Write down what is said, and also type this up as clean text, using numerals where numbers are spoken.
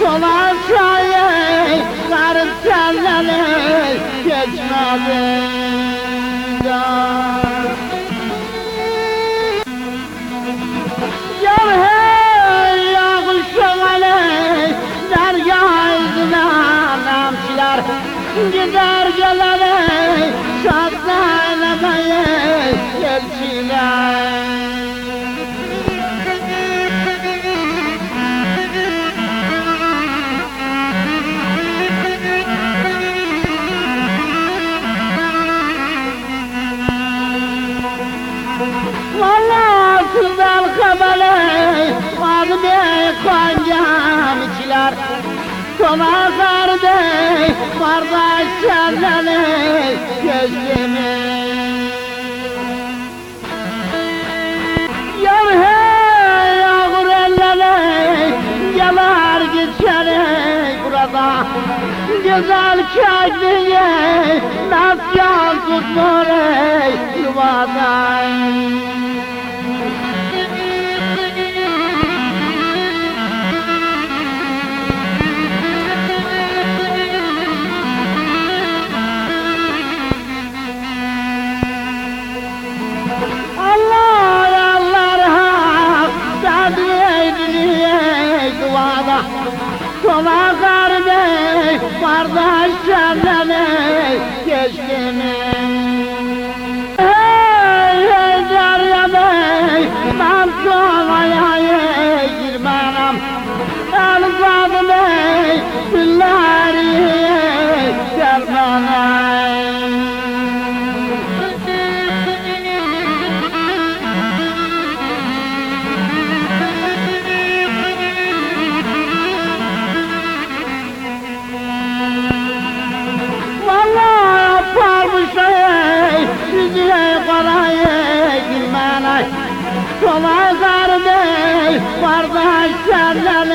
Sola çayı karıp selleni geçmedi Yar hey yağışım aley dergâh izine namçiler gider gelene şadla eylemeye elçiler Vallahi kızlar kabale Vardı koncam içiler Sona kardeş Kardeş selleni Gözlemi Yar hey yağır ellere Geler geçeri burada Güzel kendine Nasyan tutmur ey yuvadan Sola kardeş, kardeş kendine geçti mi? Hey hey derya bey, ben solaya girmem. El kadı bey, dilleri gelmem. Sola kardeş, kardeş senden